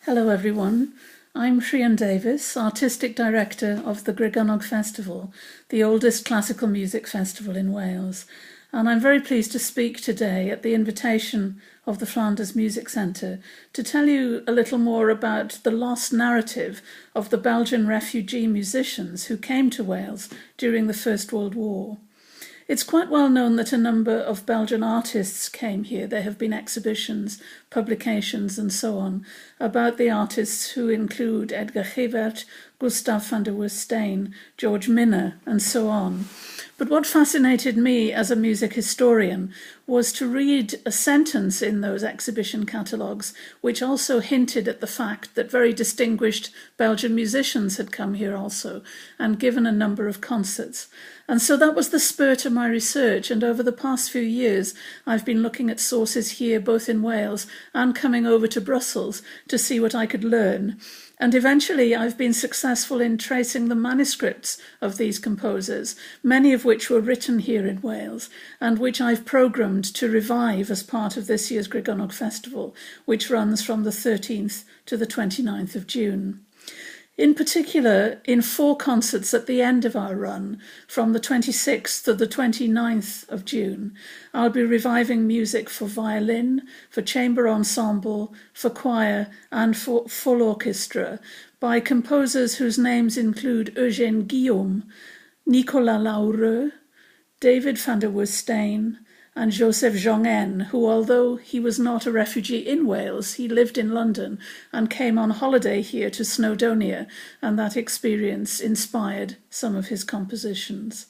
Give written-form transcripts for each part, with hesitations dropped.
Hello everyone, I'm Rhian Davies, Artistic Director of the Gregynog Festival, the oldest classical music festival in Wales, and I'm very pleased to speak today at the invitation of the Flanders Music Centre to tell you a little more about the lost narrative of the Belgian refugee musicians who came to Wales during the First World War. It's quite well known that a number of Belgian artists came here. There have been exhibitions, publications and so on about the artists who include Edgar Gevert, Gustav van der Woestijn, George Minne and so on. But what fascinated me as a music historian was to read a sentence in those exhibition catalogues which also hinted at the fact that very distinguished Belgian musicians had come here also and given a number of concerts. And so that was the spur to my research, and over the past few years I've been looking at sources here both in Wales and coming over to Brussels to see what I could learn. And eventually I've been successful in tracing the manuscripts of these composers, many of which were written here in Wales, and which I've programmed to revive as part of this year's Gregynog Festival, which runs from the 13th to the 29th of June. In particular, in 4 concerts at the end of our run, from the 26th to the 29th of June, I'll be reviving music for violin, for chamber ensemble, for choir and for full orchestra by composers whose names include Eugène Guillaume, Nicolas Laureux, David van der Woestijn, and Joseph Jongen, who, although he was not a refugee in Wales, he lived in London and came on holiday here to Snowdonia, and that experience inspired some of his compositions.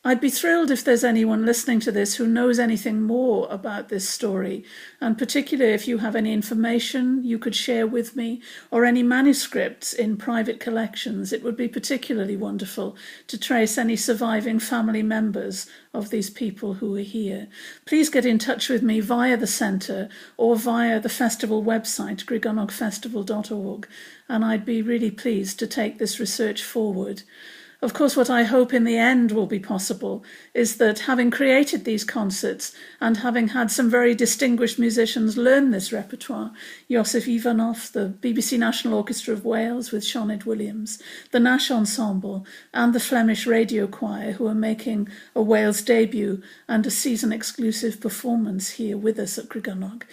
I'd be thrilled if there's anyone listening to this who knows anything more about this story, and particularly if you have any information you could share with me or any manuscripts in private collections. It would be particularly wonderful to trace any surviving family members of these people who are here. Please get in touch with me via the centre or via the festival website, gregynoggfestival.org, and I'd be really pleased to take this research forward. Of course, what I hope in the end will be possible is that, having created these concerts and having had some very distinguished musicians learn this repertoire, Joseph Ivanov, the BBC National Orchestra of Wales with Sioned Williams, the Nash Ensemble and the Flemish Radio Choir, who are making a Wales debut and a season-exclusive performance here with us at Gregynog.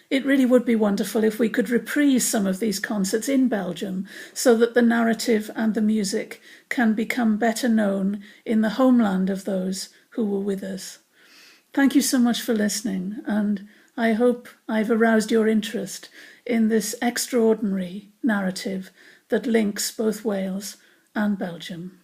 It really would be wonderful if we could reprise some of these concerts in Belgium so that the narrative and the music can become better known in the homeland of those who were with us. Thank you so much for listening, and I hope I've aroused your interest in this extraordinary narrative that links both Wales and Belgium.